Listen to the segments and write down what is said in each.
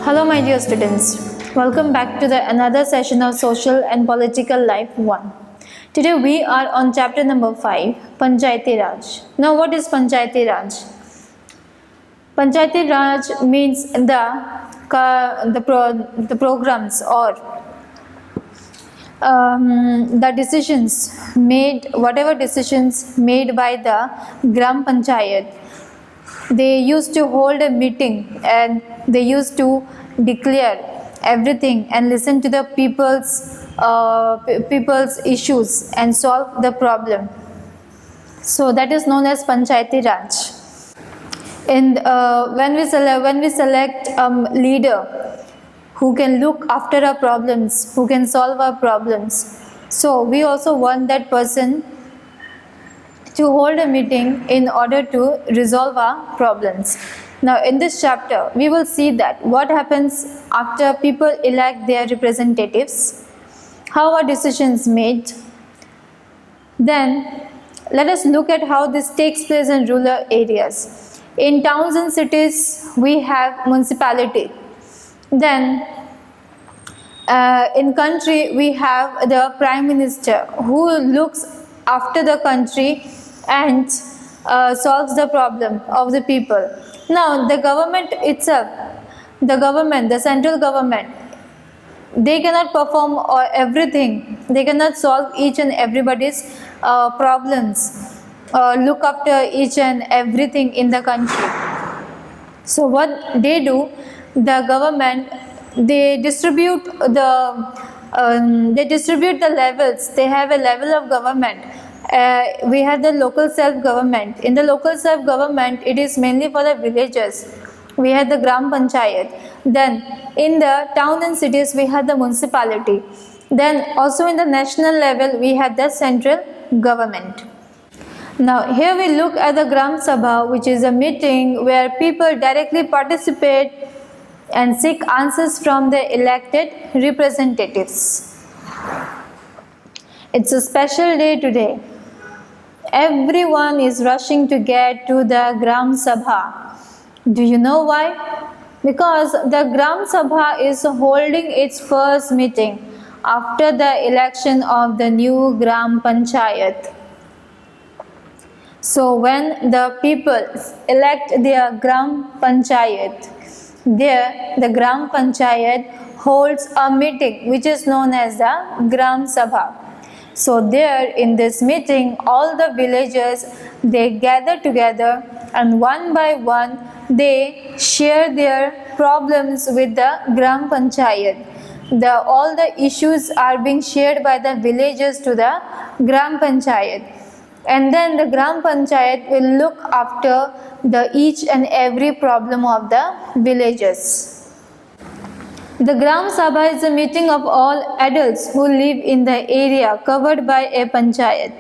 Hello my dear students, welcome back to the another session of Social and Political Life 1. Today we are on chapter number 5, Panchayati Raj. Now what is Panchayati Raj? Panchayati Raj means the programs or the decisions made, whatever decisions made by the Gram Panchayat. They used to hold a meeting and they used to declare everything and listen to the people's issues and solve the problem. So that is known as Panchayati Raj. And when we select leader who can look after our problems, who can solve our problems, so we also want that person to hold a meeting in order to resolve our problems. Now in this chapter we will see that what happens after people elect their representatives, how are decisions made. Then let us look at how this takes place in rural areas. In towns and cities we have municipality. Then in country we have the Prime Minister who looks after the country and solves the problem of the people. Now the government itself, the central government, they cannot perform everything. They cannot solve each and everybody's problems, look after each and everything in the country. So what they do, the government, they distribute the levels. They have a level of government. We have the local self-government. In the local self-government, it is mainly for the villages. We have the Gram Panchayat. Then in the town and cities, we have the municipality. Then also in the national level, we have the central government. Now here we look at the Gram Sabha, which is a meeting where people directly participate and seek answers from the elected representatives. It's a special day today. Everyone is rushing to get to the Gram Sabha. Do you know why? Because the Gram Sabha is holding its first meeting after the election of the new Gram Panchayat. So when the people elect their Gram Panchayat, there the Gram Panchayat holds a meeting which is known as the Gram Sabha. So there in this meeting, all the villagers, they gather together and one by one they share their problems with the Gram Panchayat. All the issues are being shared by the villagers to the Gram Panchayat. And then the Gram Panchayat will look after each and every problem of the villagers. The Gram Sabha is a meeting of all adults who live in the area covered by a panchayat.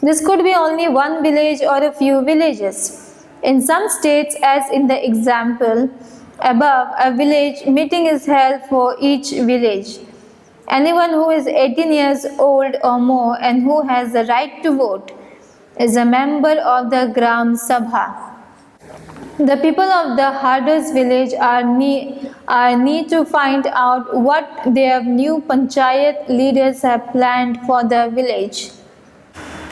This could be only one village or a few villages. In some states, as in the example above, a village meeting is held for each village. Anyone who is 18 years old or more and who has the right to vote is a member of the Gram Sabha. The people of the Harders village need to find out what their new panchayat leaders have planned for the village.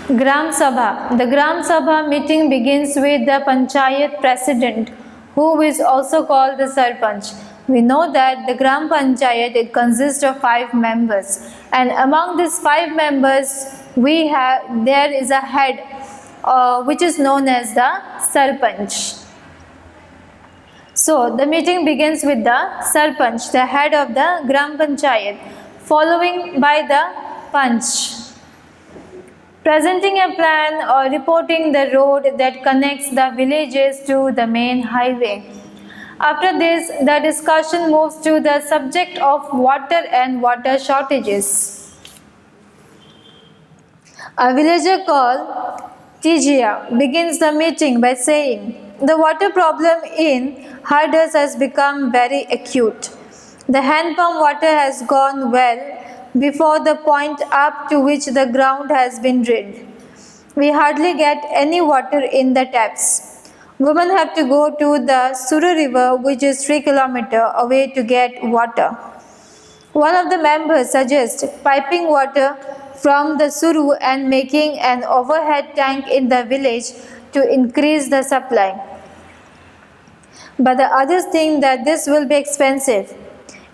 Gram Sabha. The Gram Sabha meeting begins with the panchayat president, who is also called the Sarpanch. We know that the Gram Panchayat, it consists of 5 members, and among these 5 members there is a head which is known as the Sarpanch. So the meeting begins with the Sarpanch, the head of the Gram Panchayat, following by the Panch, presenting a plan or reporting the road that connects the villages to the main highway. After this, the discussion moves to the subject of water and water shortages. A villager called Tijia begins the meeting by saying, "The water problem in Harders has become very acute. The hand pump water has gone well before the point up to which the ground has been drilled. We hardly get any water in the taps. Women have to go to the Suru river, which is 3 kilometers away, to get water. One of the members suggests piping water from the Suru and making an overhead tank in the village to increase the supply. But the others think that this will be expensive.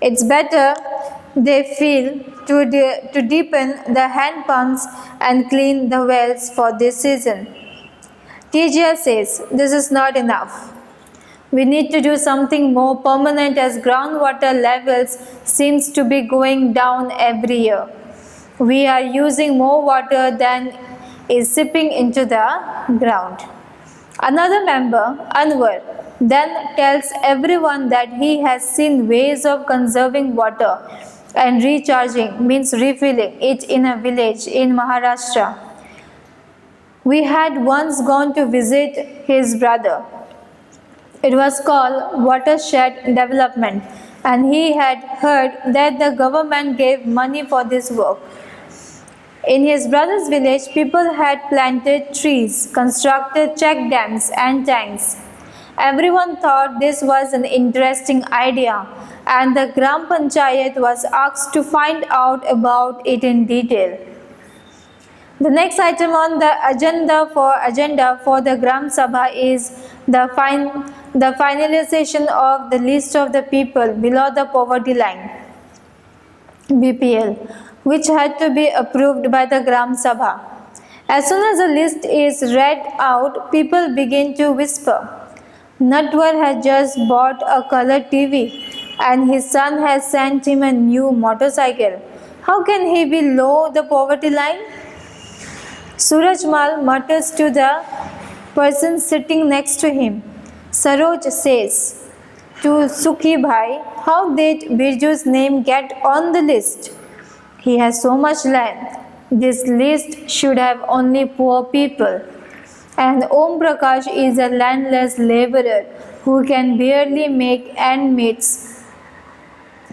It's better, they feel, to deepen the hand pumps and clean the wells for this season. TGS says this is not enough. We need to do something more permanent as groundwater levels seems to be going down every year. We are using more water than is seeping into the ground. Another member, Anwar, then tells everyone that he has seen ways of conserving water and recharging, means refilling it, in a village in Maharashtra. We had once gone to visit his brother. It was called Watershed Development, and he had heard that the government gave money for this work. In his brother's village, people had planted trees, constructed check dams and tanks. Everyone thought this was an interesting idea, and the Gram Panchayat was asked to find out about it in detail. The next item on the agenda for the Gram Sabha is the finalization of the list of the people below the poverty line, BPL, which had to be approved by the Gram Sabha. As soon as the list is read out, people begin to whisper. Natwar has just bought a color TV and his son has sent him a new motorcycle. How can he be below the poverty line? Surajmal mutters to the person sitting next to him. Saroj says to Sukhi Bhai, how did Birju's name get on the list? He has so much land. This list should have only poor people. And Om Prakash is a landless laborer who can barely make ends meet.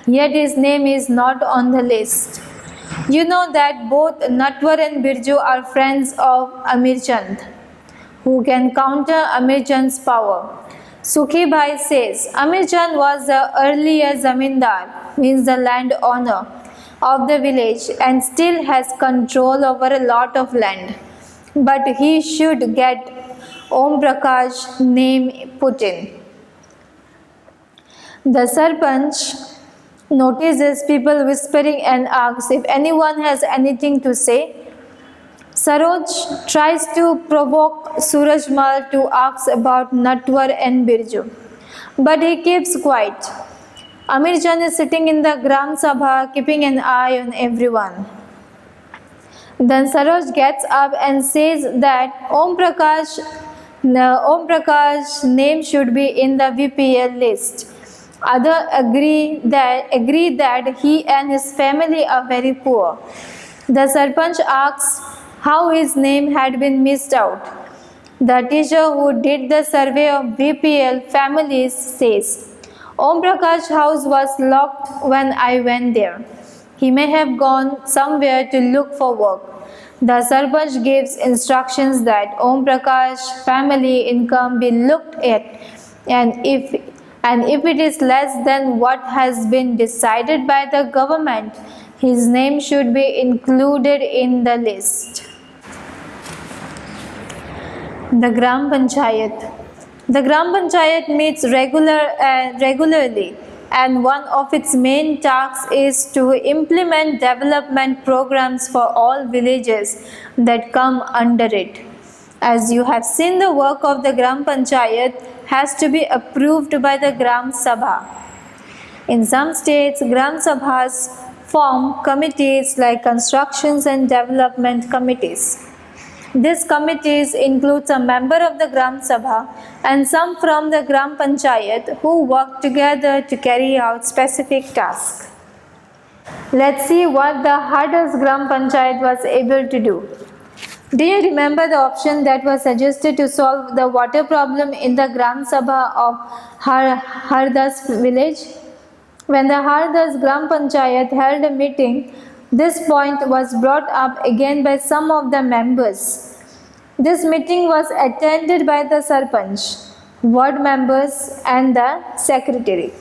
Yet his name is not on the list. You know that both Natwar and Birju are friends of Amir Chand, who can counter Amir Chand's power. Sukhi Bhai says Amir Chand was the earlier zamindar, means the landowner of the village, and still has control over a lot of land. But he should get Om Prakash name put in. The Sarpanch notices people whispering and asks if anyone has anything to say. Saroj tries to provoke Surajmal to ask about Natwar and Birju, but he keeps quiet. Amir Chand is sitting in the Gram Sabha keeping an eye on everyone. Then Saroj gets up and says that Om Prakash name should be in the VPL list. Others agree that he and his family are very poor. The Sarpanch asks how his name had been missed out. The teacher who did the survey of VPL families says, Om Prakash house was locked when I went there. He may have gone somewhere to look for work. The Sarpanch gives instructions that Om Prakash family income be looked at, and if it is less than what has been decided by the government, his name should be included in the list. The Gram Panchayat. The Gram Panchayat meets regularly, and one of its main tasks is to implement development programs for all villages that come under it. As you have seen, the work of the Gram Panchayat has to be approved by the Gram Sabha. In some states, Gram Sabhas form committees like constructions and development committees. These committees include a member of the Gram Sabha and some from the Gram Panchayat who work together to carry out specific tasks. Let's see what the Hardas Gram Panchayat was able to do. Do you remember the option that was suggested to solve the water problem in the Gram Sabha of Hardas village? When the Hardas Gram Panchayat held a meeting, this point was brought up again by some of the members. This meeting was attended by the Sarpanch. ward members and the secretary.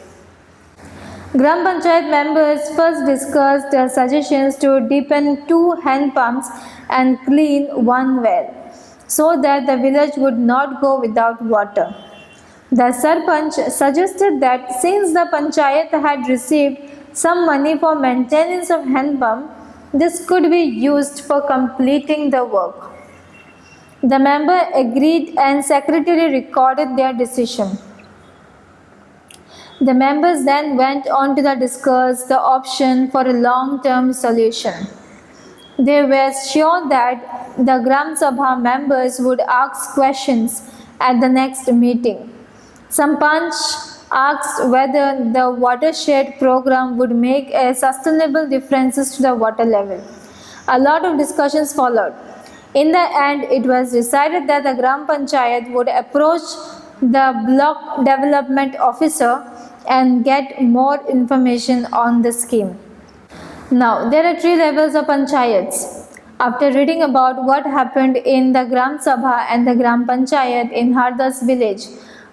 Gram Panchayat members first discussed their suggestions to deepen 2 hand pumps and clean 1 well, so that the village would not go without water. The Sarpanch suggested that since the Panchayat had received some money for maintenance of hand pump, this could be used for completing the work. The member agreed and secretary recorded their decision. The members then went on to discuss the option for a long-term solution. They were sure that the Gram Sabha members would ask questions at the next meeting. Some Panch asked whether the watershed program would make a sustainable differences to the water level. A lot of discussions followed. In the end, it was decided that the Gram Panchayat would approach the block development officer and get more information on the scheme. Now, there are 3 levels of panchayats. After reading about what happened in the Gram Sabha and the Gram Panchayat in Hardas village,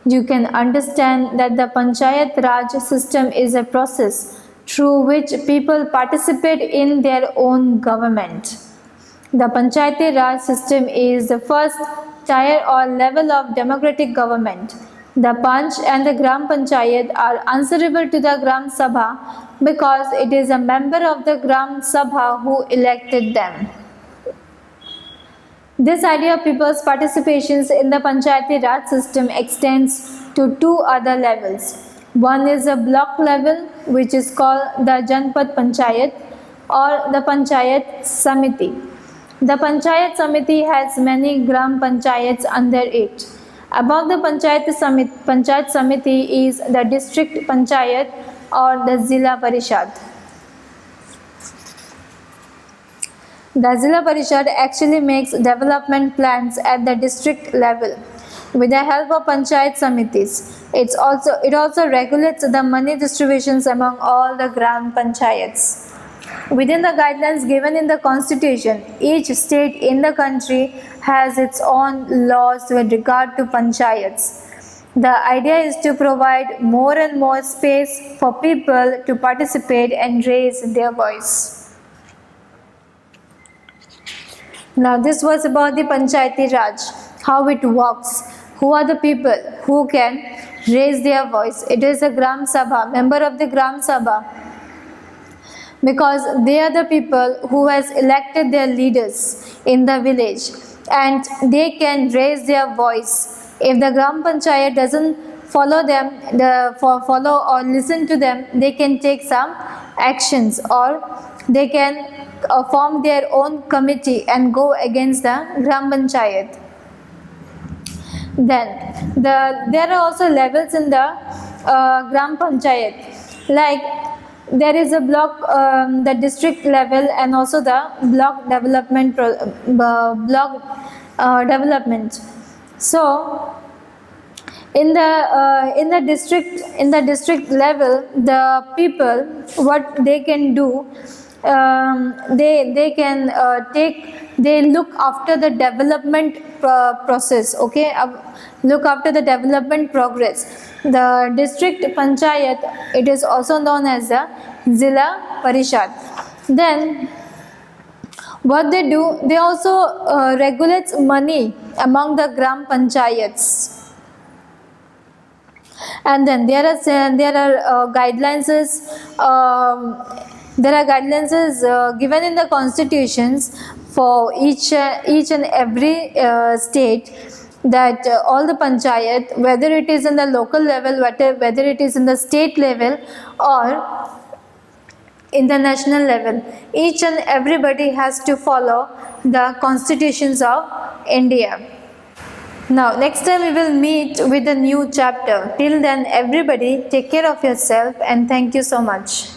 you can understand that the Panchayat Raj system is a process through which people participate in their own government. The Panchayati Raj system is the first tier or level of democratic government. The Panch and the Gram Panchayat are answerable to the Gram Sabha because it is a member of the Gram Sabha who elected them. This idea of people's participations in the Panchayati Raj system extends to 2 other levels. One is a block level, which is called the Janpad Panchayat or the Panchayat Samiti. The Panchayat Samiti has many Gram Panchayats under it. Above the Panchayat Samiti is the District Panchayat or the Zilla Parishad. The Zilla Parishad actually makes development plans at the district level with the help of Panchayat Samitis. It also regulates the money distributions among all the Gram Panchayats. Within the guidelines given in the Constitution, each state in the country has its own laws with regard to panchayats. The idea is to provide more and more space for people to participate and raise their voice. Now, this was about the Panchayati Raj, how it works, who are the people who can raise their voice. It is a Gram Sabha, member of the Gram Sabha, because they are the people who has elected their leaders in the village and they can raise their voice. If the Gram Panchayat doesn't follow them, follow or listen to them, they can take some actions or they can form their own committee and go against the Gram Panchayat. Then there are also levels in the Gram Panchayat, like there is a block, the district level, and also the block development. So, in the district level, the people, what they can do, they look after the development process. Okay, look after the development progress. The district panchayat, it is also known as the Zilla Parishad. Then what they do, they also regulate money among the Gram Panchayats. And then there are guidelines given in the constitutions for each and every state, that all the panchayat, whether it is in the local level, whether it is in the state level or in the national level, each and everybody has to follow the constitutions of India. Now, next time we will meet with a new chapter. Till then, everybody take care of yourself and thank you so much.